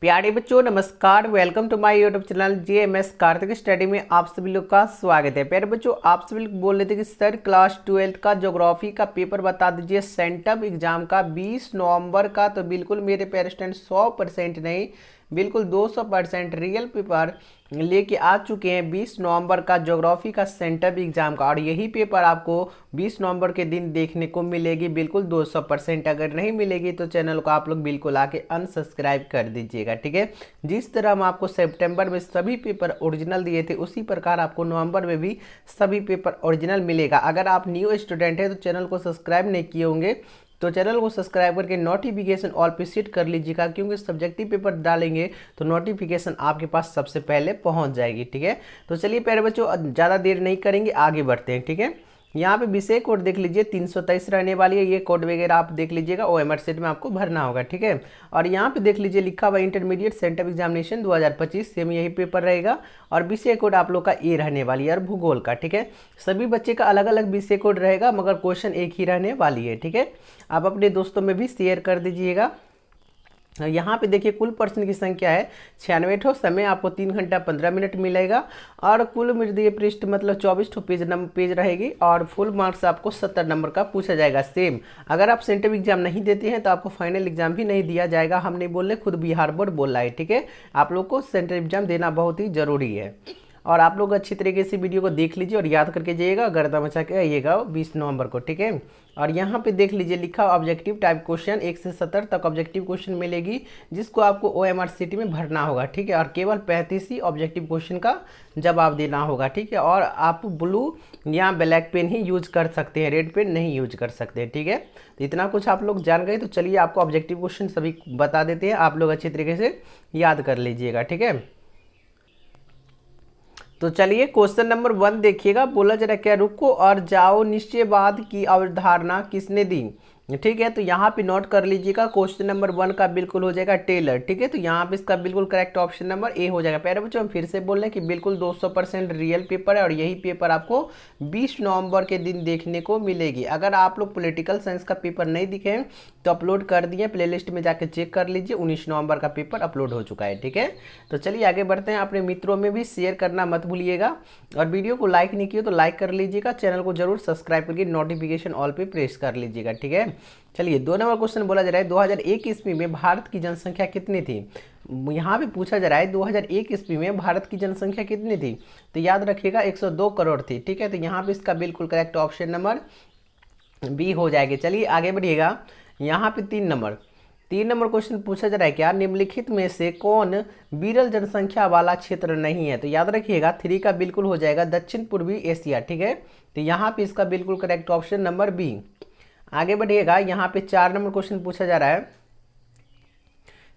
प्यारे बच्चों नमस्कार। Welcome to my YouTube channel JMS Kartik study में आप सभी लोग का स्वागत है। प्यारे बच्चों आप सभी लोग बोल रहे थे कि सर क्लास 12th का ज्योग्राफी का पेपर बता दीजिए सेंटअप एग्जाम का 20 नवंबर का। तो बिल्कुल मेरे प्यारे स्टूडेंट 100% नहीं बिल्कुल 200% रियल पेपर लेके आ चुके हैं 20 नवंबर का ज्योग्राफी का सेंटअप एग्जाम का। और यही पेपर आपको 20 नवंबर के दिन देखने को मिलेगी बिल्कुल 200%। अगर नहीं मिलेगी तो चैनल को आप लोग बिल्कुल आके अनसब्सक्राइब कर दीजिएगा, ठीक है। जिस तरह हम आपको सितंबर में सभी पेपर ओरिजिनल दिए थे उसी प्रकार आपको नवंबर में भी सभी पेपर ओरिजिनल मिलेगा। अगर आप न्यू स्टूडेंट हैं तो चैनल को सब्सक्राइब नहीं किए होंगे तो चैनल को सब्सक्राइब करके नोटिफिकेशन ऑल पे सेट कर लीजिएगा, क्योंकि सब्जेक्टिव पेपर डालेंगे तो नोटिफिकेशन आपके पास सबसे पहले पहुंच जाएगी, ठीक है। तो चलिए प्यारे बच्चों ज़्यादा देर नहीं करेंगे, आगे बढ़ते हैं, ठीक है। यहाँ पे विषय कोड देख लीजिए 323 रहने वाली है। ये कोड वगैरह आप देख लीजिएगा, OMR सेट में आपको भरना होगा, ठीक है। और यहाँ पे देख लीजिए लिखा हुआ इंटरमीडिएट सेंटअप एग्जामिनेशन 2025 सेम यही पेपर रहेगा। और विषय कोड आप लोग का ए रहने वाली है और भूगोल का, ठीक है। सभी बच्चे का अलग अलग विषय कोड रहेगा मगर क्वेश्चन एक ही रहने वाली है, ठीक है। आप अपने दोस्तों में भी शेयर कर दीजिएगा। यहाँ पे देखिए कुल पर्सन की संख्या है 96। समय आपको 3 घंटा 15 मिनट मिलेगा। और कुल मृदीय पृष्ठ मतलब 24 पेज रहेगी। और फुल मार्क्स आपको 70 नंबर का पूछा जाएगा सेम। अगर आप सेंट्रल एग्जाम नहीं देते हैं तो आपको फाइनल एग्जाम भी नहीं दिया जाएगा। हम नहीं बोल रहे, खुद बिहार बोर्ड बोल रहा है, ठीक है। आप लोग को सेंट्रल एग्जाम देना बहुत ही ज़रूरी है। और आप लोग अच्छी तरीके से वीडियो को देख लीजिए और याद करके जाइएगा, गर्दा मचा के आइएगा 20 नवंबर को, ठीक है। और यहाँ पे देख लीजिए लिखा ऑब्जेक्टिव टाइप क्वेश्चन 1 से 70 तक ऑब्जेक्टिव क्वेश्चन मिलेगी, जिसको आपको OMR सिटी में भरना होगा, ठीक है। और केवल 35 ही ऑब्जेक्टिव क्वेश्चन का जवाब देना होगा, ठीक है। और आप ब्लू या ब्लैक पेन ही यूज कर सकते हैं, रेड पेन नहीं यूज कर सकते, ठीक है। तो इतना कुछ आप लोग जान गए। तो चलिए आपको ऑब्जेक्टिव क्वेश्चन सभी बता देते हैं, आप लोग अच्छी तरीके से याद कर लीजिएगा, ठीक है। तो चलिए क्वेश्चन नंबर 1 देखिएगा। बोला जरा क्या, रुको और जाओ निश्चयवाद की अवधारणा किसने दी, ठीक है। तो यहाँ पे नोट कर लीजिएगा क्वेश्चन नंबर 1 का बिल्कुल हो जाएगा टेलर, ठीक है। तो यहाँ पे इसका बिल्कुल करेक्ट ऑप्शन नंबर ए हो जाएगा। प्यारे बच्चों हम फिर से बोल रहे हैं कि बिल्कुल 200% रियल पेपर है और यही पेपर आपको 20 नवंबर के दिन देखने को मिलेगी। अगर आप लोग पॉलिटिकल साइंस का पेपर नहीं दिखे तो अपलोड कर दिए, प्लेलिस्ट में जाकर चेक कर लीजिए। 19 नवंबर का पेपर अपलोड हो चुका है, ठीक है। तो चलिए आगे बढ़ते हैं। अपने मित्रों में भी शेयर करना मत भूलिएगा। और वीडियो को लाइक नहीं किया तो लाइक कर लीजिएगा, चैनल को जरूर सब्सक्राइब करके नोटिफिकेशन ऑल पे प्रेस कर लीजिएगा, ठीक है। चलिए 2 नंबर क्वेश्चन बोला जा रहा है 2001 ईस्वी में भारत की जनसंख्या कितनी थी। यहाँ पे पूछा जा रहा है 2001 ईस्वी में भारत की जनसंख्या कितनी थी। तो याद रखिएगा 102 करोड़ थी, ठीक है। तो यहाँ पे इसका बिल्कुल करेक्ट ऑप्शन नंबर बी हो जाएगी। चलिए आगे बढ़िएगा। यहाँ पे 3 नंबर क्वेश्चन पूछा जा रहा है क्या, निम्नलिखित में से कौन विरल जनसंख्या वाला क्षेत्र नहीं है। तो याद रखिएगा 3 का बिल्कुल हो जाएगा दक्षिण पूर्वी एशिया, ठीक है। तो यहाँ पे इसका बिल्कुल करेक्ट ऑप्शन नंबर बी। आगे बढ़िएगा। यहाँ पे 4 नंबर क्वेश्चन पूछा जा रहा है।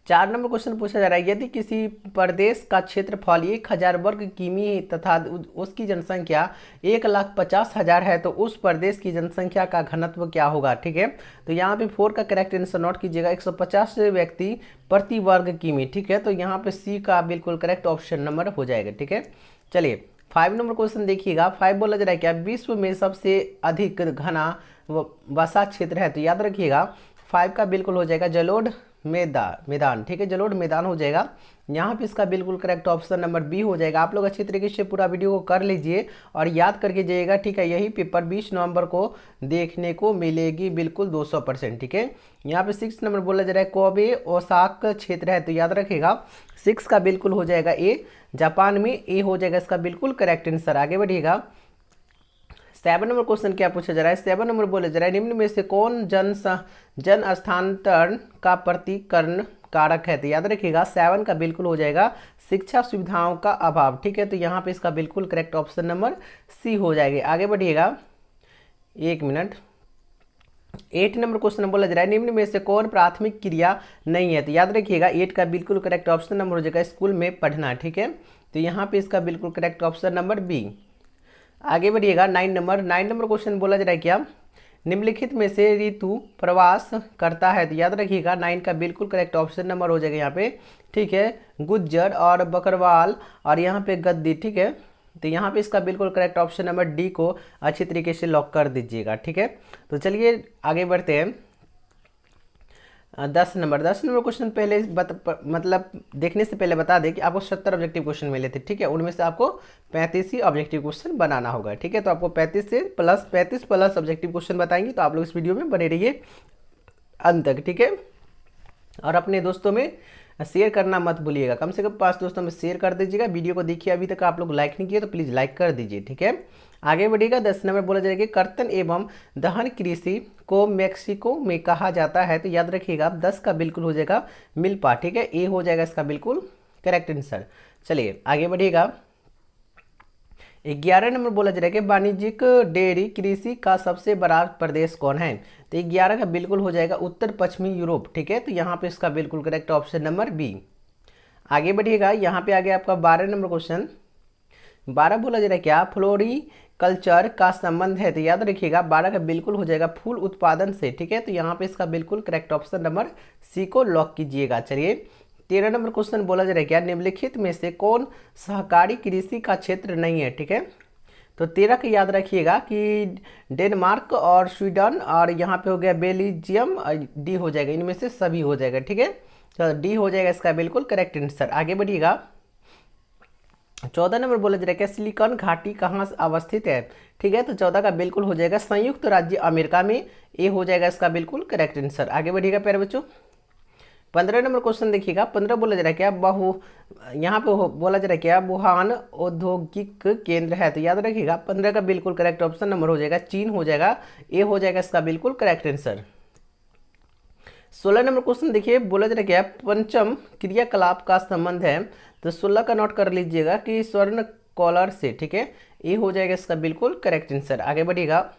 4 नंबर क्वेश्चन पूछा जा रहा है, यदि किसी प्रदेश का क्षेत्रफल 1000 वर्ग किमी तथा उसकी जनसंख्या 1,50,000 है तो उस प्रदेश की जनसंख्या का घनत्व क्या होगा, ठीक है। तो यहाँ पे 4 का करेक्ट आंसर नोट कीजिएगा, 150 व्यक्ति प्रति वर्ग किमी, ठीक है। तो यहाँ पे सी का बिल्कुल करेक्ट ऑप्शन नंबर हो जाएगा, ठीक है। चलिए 5 नंबर क्वेश्चन देखिएगा। 5 बोला जा रहा है क्या, विश्व में सबसे अधिक घना वसा क्षेत्र है। तो याद रखिएगा 5 का बिल्कुल हो जाएगा जलोढ़ मैदान, ठीक है। जलोढ़ मैदान हो जाएगा। यहाँ पे इसका बिल्कुल करेक्ट ऑप्शन नंबर बी हो जाएगा। आप लोग अच्छी तरीके से पूरा वीडियो को कर लीजिए और याद करके जाइएगा, ठीक है। यही पेपर 20 नवंबर को देखने को मिलेगी बिल्कुल 200%, ठीक है। यहाँ पे 6 नंबर बोला जा रहा है कोबे ओसाका क्षेत्र है। तो याद रखेगा 6 का बिल्कुल हो जाएगा ए, जापान में ए हो जाएगा इसका बिल्कुल करेक्ट आंसर। आगे बढ़िएगा। 7 नंबर क्वेश्चन क्या पूछा जा रहा है। 7 नंबर बोला जा रहा है, निम्न में से कौन जन स्थानांतरण का प्रतिकरण कारक है। तो याद रखिएगा 7 का बिल्कुल हो जाएगा शिक्षा सुविधाओं का अभाव, ठीक है। तो यहाँ पे इसका बिल्कुल करेक्ट ऑप्शन नंबर सी हो जाएगी। आगे बढ़िएगा 1 मिनट। 8 नंबर क्वेश्चन बोला जा रहा है, निम्न में से कौन प्राथमिक क्रिया नहीं है। तो याद रखिएगा 8 का बिल्कुल करेक्ट ऑप्शन नंबर हो जाएगा स्कूल में पढ़ना, ठीक है। तो यहाँ पे इसका बिल्कुल करेक्ट ऑप्शन नंबर बी। आगे बढ़िएगा। 9 नंबर क्वेश्चन बोला जा रहा है क्या, निम्नलिखित में से ऋतु प्रवास करता है। तो याद रखिएगा 9 का बिल्कुल करेक्ट ऑप्शन नंबर हो जाएगा यहाँ पे, ठीक है। गुज्जर और बकरवाल और यहाँ पे गद्दी, ठीक है। तो यहाँ पे इसका बिल्कुल करेक्ट ऑप्शन नंबर डी को अच्छी तरीके से लॉक कर दीजिएगा, ठीक है। तो चलिए आगे बढ़ते हैं। 10 नंबर क्वेश्चन पहले मतलब देखने से पहले बता दें कि आपको 70 ऑब्जेक्टिव क्वेश्चन मिले थे, ठीक है। उनमें से आपको 35 ही ऑब्जेक्टिव क्वेश्चन बनाना होगा, ठीक है। तो आपको 35 प्लस ऑब्जेक्टिव क्वेश्चन बताएंगे, तो आप लोग इस वीडियो में बने रहिए अंत तक, ठीक है। और अपने दोस्तों में शेयर करना मत भूलिएगा, कम से कम 5 दोस्तों में शेयर कर दीजिएगा। वीडियो को देखिए, अभी तक आप लोग लाइक नहीं किए तो प्लीज़ लाइक कर दीजिए, ठीक है। आगे बढ़िएगा। 10 नंबर बोला जाएगा कर्तन एवं दहन कृषि को मेक्सिको में कहा जाता है, तो याद रखिएगा 10 का बिल्कुल हो जाएगा मिल्पा, ठीक है। ए हो जाएगा इसका बिल्कुल करेक्ट आंसर। चलिए आगे बढ़िएगा। 11 नंबर बोला जा रहा है कि वाणिज्यिक डेयरी कृषि का सबसे बड़ा प्रदेश कौन है, तो 11 का बिल्कुल हो जाएगा उत्तर पश्चिमी यूरोप, ठीक है। तो यहाँ पे इसका बिल्कुल करेक्ट ऑप्शन नंबर बी। आगे बढ़िएगा। यहाँ पे आ गया आपका 12 नंबर क्वेश्चन। 12 बोला जा रहा है क्या फ्लोरिकल्चर का संबंध है, तो याद रखिएगा 12 का बिल्कुल हो जाएगा फूल उत्पादन से, ठीक है। तो यहाँ पे इसका बिल्कुल करेक्ट ऑप्शन नंबर सी को लॉक कीजिएगा। चलिए 13 नंबर क्वेश्चन बोला जा रहा है क्या निम्नलिखित में से कौन सहकारी कृषि का क्षेत्र नहीं है, ठीक है। तो 13 का याद रखिएगा कि डेनमार्क और स्वीडन और यहाँ पे हो गया बेल्जियम, डी हो जाएगा, इनमें से सभी हो जाएगा, ठीक है। तो डी हो जाएगा इसका बिल्कुल करेक्ट आंसर। आगे बढ़िएगा। 14 नंबर बोला जा रहा है क्या सिलिकॉन घाटी कहाँ अवस्थित है, ठीक है। तो 14 का बिल्कुल हो जाएगा संयुक्त राज्य अमेरिका में, ए हो जाएगा इसका बिल्कुल करेक्ट आंसर। आगे बढ़िएगा प्यारे बच्चों। 15 नंबर क्वेश्चन देखिएगा। 15 बोला जा रहा है क्या यहाँ पे बोला जा रहा है क्या वुहान औद्योगिक केंद्र है, तो याद रखिएगा 15 का बिल्कुल करेक्ट ऑप्शन नंबर हो जाएगा चीन हो जाएगा, ए हो जाएगा इसका बिल्कुल करेक्ट आंसर। 16 नंबर क्वेश्चन देखिए। बोला जा रहा है क्या पंचम क्रियाकलाप का संबंध है, तो 16 का नोट कर लीजिएगा कि स्वर्ण कॉलर से, ठीक है, ए हो जाएगा इसका बिल्कुल करेक्ट आंसर। आगे बढ़िएगा।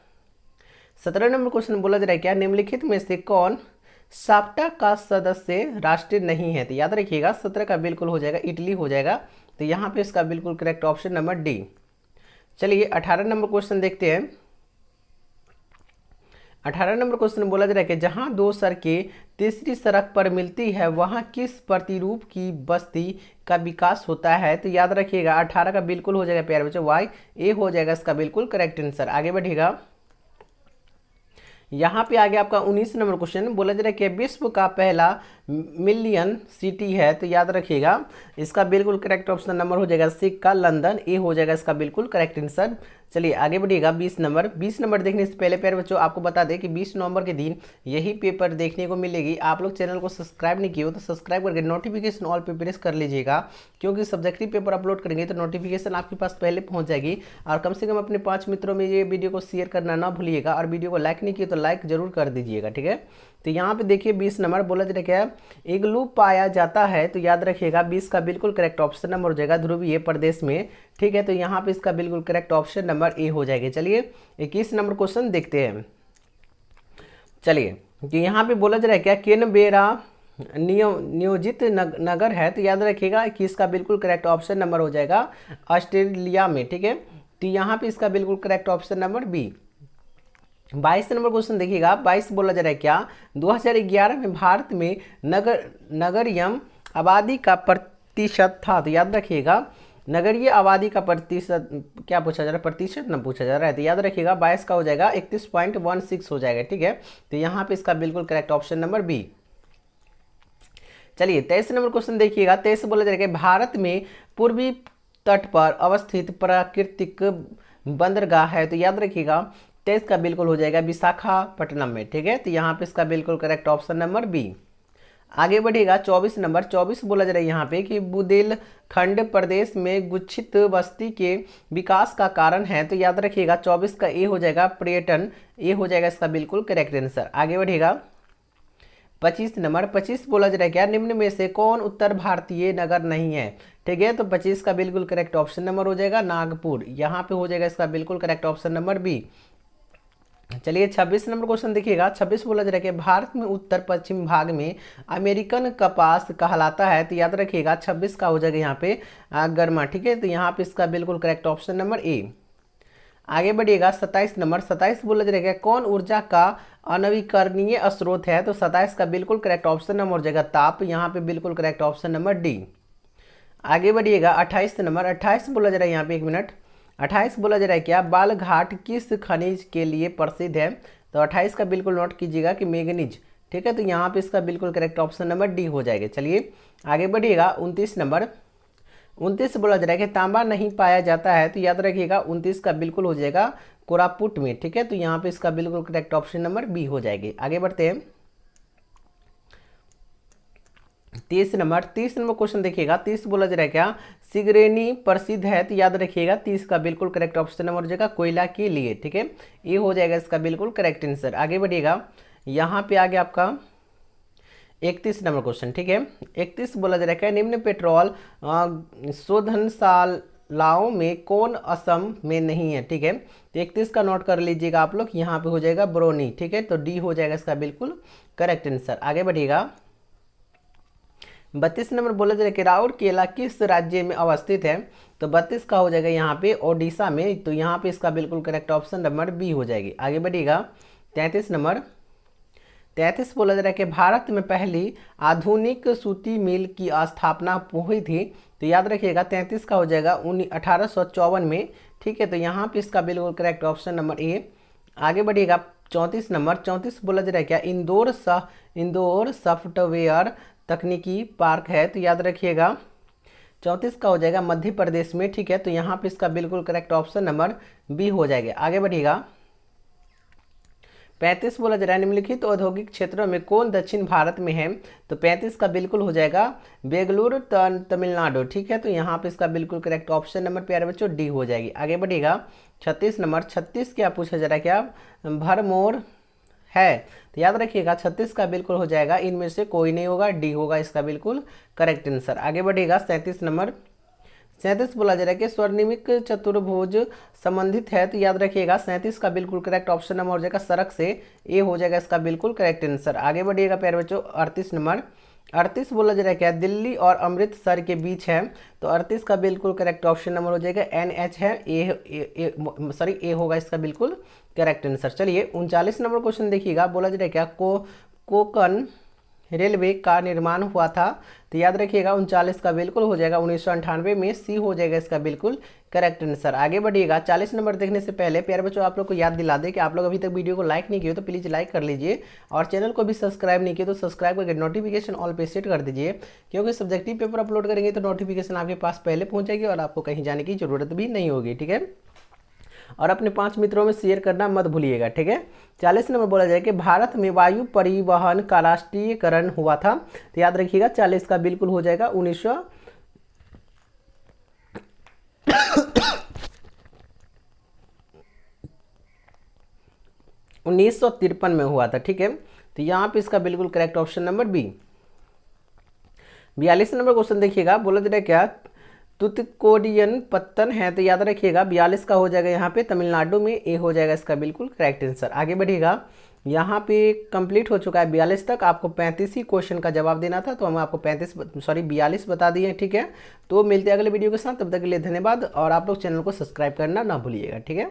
17 नंबर क्वेश्चन बोला जा रहा है क्या निम्नलिखित में से कौन साप्टा का सदस्य राष्ट्र नहीं है, तो याद रखिएगा 17 का बिल्कुल हो जाएगा इटली हो जाएगा, तो यहाँ पे इसका बिल्कुल करेक्ट ऑप्शन नंबर डी। चलिए 18 नंबर क्वेश्चन देखते हैं। 18 नंबर क्वेश्चन बोला जा रहा है कि जहाँ दो सड़कें तीसरी सड़क पर मिलती है वहाँ किस प्रतिरूप की बस्ती का विकास होता है, तो याद रखिएगा 18 का बिल्कुल हो जाएगा प्यारे बच्चों वाई, ए हो जाएगा इसका बिल्कुल करेक्ट आंसर। आगे बढ़िएगा। यहाँ पे आ गया आपका 19 नंबर क्वेश्चन। बोला जा रहा है कि विश्व का पहला मिलियन सिटी है, तो याद रखिएगा इसका बिल्कुल करेक्ट ऑप्शन नंबर हो जाएगा सिक्का लंदन, ए हो जाएगा इसका बिल्कुल करेक्ट आंसर। चलिए आगे बढ़िएगा। 20 नंबर देखने से पहले प्यारे बच्चों आपको बता दें कि 20 नवंबर के दिन यही पेपर देखने को मिलेगी। आप लोग चैनल को सब्सक्राइब नहीं किए हो तो सब्सक्राइब करके नोटिफिकेशन ऑल पे प्रेस कर लीजिएगा, क्योंकि सब्जेक्टिव पेपर अपलोड करेंगे तो नोटिफिकेशन आपके पास पहले पहुंच जाएगी। और कम से कम अपने 5 मित्रों में ये वीडियो को शेयर करना ना भूलिएगा, और वीडियो को लाइक नहीं किए तो लाइक जरूर कर दीजिएगा, ठीक है। तो यहाँ पे देखिए 20 नंबर बोला जा रहा है क्या इग्लू पाया जाता है, तो याद रखिएगा 20 का बिल्कुल करेक्ट ऑप्शन नंबर हो जाएगा ध्रुवीय प्रदेश में, ठीक है। तो यहाँ पे इसका बिल्कुल करेक्ट ऑप्शन नंबर ए हो जाएगा। चलिए 21 नंबर क्वेश्चन देखते हैं। चलिए तो यहाँ पे बोला जा रहा है क्या केनबेरा नियोजित नगर है, तो याद रखिएगा 21 का बिल्कुल करेक्ट ऑप्शन नंबर हो जाएगा ऑस्ट्रेलिया में, ठीक है। तो यहाँ पे इसका बिल्कुल correct option number B. 22 number question देखिएगा। 22 बोला जा रहा है क्या 2011 में भारत में नगरीय आबादी का प्रतिशत था, तो याद रखिएगा नगरीय आबादी का प्रतिशत क्या पूछा जा रहा है, प्रतिशत ना पूछा जा रहा है, तो याद रखिएगा 22 का हो जाएगा 31.16 हो जाएगा, ठीक है। तो यहाँ पे इसका बिल्कुल करेक्ट ऑप्शन नंबर बी। चलिए 23 नंबर क्वेश्चन देखिएगा। 23 बोला जा रहा है कि भारत में पूर्वी तट पर अवस्थित प्राकृतिक बंदरगाह है, तो याद रखिएगा 23 का बिल्कुल हो जाएगा विशाखापट्टनम में, ठीक है। तो यहाँ पे इसका बिल्कुल करेक्ट ऑप्शन नंबर बी। आगे बढ़ेगा। 24 बोला जा रहा है यहाँ पे कि बुंदेलखंड प्रदेश में गुच्छित बस्ती के विकास का कारण है, तो याद रखिएगा 24 का ए हो जाएगा पर्यटन, ए हो जाएगा इसका बिल्कुल करेक्ट आंसर। आगे बढ़ेगा। 25 बोला जा रहा है क्या निम्न में से कौन उत्तर भारतीय नगर नहीं है, ठीक है। तो 25 का बिल्कुल करेक्ट ऑप्शन नंबर हो जाएगा नागपुर, यहाँ पे हो जाएगा इसका बिल्कुल करेक्ट ऑप्शन नंबर बी। चलिए 26 नंबर क्वेश्चन देखिएगा। 26 बोला जा रहा है कि भारत में उत्तर पश्चिम भाग में अमेरिकन कपास कहलाता है, तो याद रखिएगा 26 का हो जाएगा यहाँ पे गर्मा, ठीक है। तो यहाँ पे इसका बिल्कुल करेक्ट ऑप्शन नंबर ए। आगे बढ़िएगा। 27 बोला जा रहा है कि कौन ऊर्जा का अनवीकरणीय स्रोत है, तो 27 का बिल्कुल करेक्ट ऑप्शन नंबर हो जाएगा ताप, यहाँ पे बिल्कुल करेक्ट ऑप्शन नंबर डी। आगे बढ़िएगा। 28 बोला जा रहा है यहाँ पे 1 मिनट। 28 बोला जा रहा है क्या बालघाट किस खनिज के लिए प्रसिद्ध है, तो 28 का बिल्कुल नोट कीजिएगा कि मैंगनीज, ठीक है, तो यहाँ पे इसका बिल्कुल करेक्ट ऑप्शन नंबर डी हो जाएगा। चलिए आगे बढ़िएगा। 29 नंबर, 29 बोला जा रहा है कि तांबा नहीं पाया जाता है, तो याद रखिएगा 29 का बिल्कुल हो जाएगा कोरापुट में। ठीक है, तो यहाँ पे इसका बिल्कुल करेक्ट ऑप्शन नंबर बी हो जाएगी। आगे बढ़ते हैं 30 नंबर, 30 नंबर क्वेश्चन देखिएगा। 30 बोला जा रहा है क्या सिगरेनी प्रसिद्ध है, तो याद रखिएगा 30 का बिल्कुल करेक्ट ऑप्शन नंबर हो जाएगा कोयला के लिए। ठीक है, ये हो जाएगा इसका बिल्कुल करेक्ट आंसर। आगे बढ़िएगा, यहाँ पे आगे आपका 31 नंबर क्वेश्चन। ठीक है, 31 बोला जा रहा है क्या निम्न पेट्रोल शोधनशालाओं में कौन असम में नहीं है। ठीक है, तो 31 का नोट कर लीजिएगा आप लोग, यहाँ पे हो जाएगा ब्रोनी। ठीक है, तो डी हो जाएगा इसका बिल्कुल करेक्ट आंसर। आगे बढ़िएगा 32 नंबर बोला जा रहा है कि राउरकेला किस राज्य में अवस्थित है, तो 32 का हो जाएगा यहाँ पे ओडिशा में, तो यहाँ पे इसका बिल्कुल करेक्ट ऑप्शन नंबर बी हो जाएगी। आगे बढ़िएगा 33 नंबर, 33 बोला जा रहा है कि भारत में पहली आधुनिक सूती मिल की स्थापना हुई थी, तो याद रखिएगा 33 का हो जाएगा 1854 में। ठीक है, तो यहाँ पे इसका बिल्कुल करेक्ट ऑप्शन नंबर ए। आगे बढ़िएगा 34 नंबर, 34 बोला जा रहा है क्या इंदौर सॉफ्टवेयर तकनीकी पार्क है, तो याद रखिएगा 34 का हो जाएगा मध्य प्रदेश में। ठीक है, तो यहाँ पे इसका बिल्कुल करेक्ट ऑप्शन नंबर बी हो जाएगा। आगे बढ़िएगा 35 बोला जा रहा है निम्नलिखित औद्योगिक क्षेत्रों में कौन दक्षिण भारत में है, तो 35 का बिल्कुल हो जाएगा बेंगलुरु तमिलनाडु। ठीक है, तो यहाँ पे इसका बिल्कुल करेक्ट ऑप्शन नंबर प्यारे बच्चों डी हो जाएगी। आगे बढ़िएगा 36 नंबर, 36 क्या पूछा जा रहा है क्या भरमौर है, तो याद रखिएगा 36 का बिल्कुल हो जाएगा इनमें से कोई नहीं होगा, डी होगा इसका बिल्कुल करेक्ट आंसर। आगे बढ़िएगा 37 नंबर, 37 बोला जा रहा है कि स्वर्णिमिक चतुर्भुज संबंधित है, तो याद रखिएगा 37 का बिल्कुल करेक्ट ऑप्शन नंबर हो जाएगा सड़क से, ए हो जाएगा इसका बिल्कुल करेक्ट आंसर। आगे बढ़िएगा प्यारे बच्चों 38 नंबर, 38 बोला जा रहा है क्या दिल्ली और अमृतसर के बीच है, तो 38 का बिल्कुल करेक्ट ऑप्शन नंबर हो जाएगा NH है, ए होगा इसका बिल्कुल करेक्ट आंसर। चलिए 39 नंबर क्वेश्चन देखिएगा। बोला जा रहा है क्या कोंकण रेलवे का निर्माण हुआ था, तो याद रखिएगा 39 का बिल्कुल हो जाएगा 1998 में, सी हो जाएगा इसका बिल्कुल करेक्ट आंसर। आगे बढ़िएगा 40 नंबर देखने से पहले प्यारे बच्चों आप लोग को याद दिला दे कि आप लोग अभी तक वीडियो को लाइक नहीं किए तो प्लीज़ लाइक कर लीजिए, और चैनल को भी सब्सक्राइब नहीं किए तो सब्सक्राइब करके नोटिफिकेशन ऑल पे सेट कर दीजिए, क्योंकि सब्जेक्टिव पेपर अपलोड करेंगे तो नोटिफिकेशन आपके पास पहले पहुँचेगी और आपको कहीं जाने की जरूरत भी नहीं होगी। ठीक है, और अपने 5 मित्रों में शेयर करना मत भूलिएगा। ठीक है, 40 नंबर बोला जाए कि भारत में वायु परिवहन का राष्ट्रीयकरण हुआ था, तो याद रखिएगा 40 का बिल्कुल हो जाएगा 1953 में हुआ था। ठीक है, तो यहाँ पे इसका बिल्कुल correct option number B. 42 number question देखिएगा। बोला जा रहा है क्या तुतकोडियन पत्तन है, तो याद रखिएगा 42 का हो जाएगा यहाँ पे तमिलनाडु में, ए हो जाएगा इसका बिल्कुल करेक्ट आंसर। आगे बढ़िएगा, यहाँ पे कंप्लीट हो चुका है 42 तक, आपको 35 ही क्वेश्चन का जवाब देना था, तो हम आपको 42 बता दिए। ठीक है, तो मिलते हैं अगले वीडियो के साथ, तब तक के लिए धन्यवाद, और आप लोग चैनल को सब्सक्राइब करना ना भूलिएगा। ठीक है।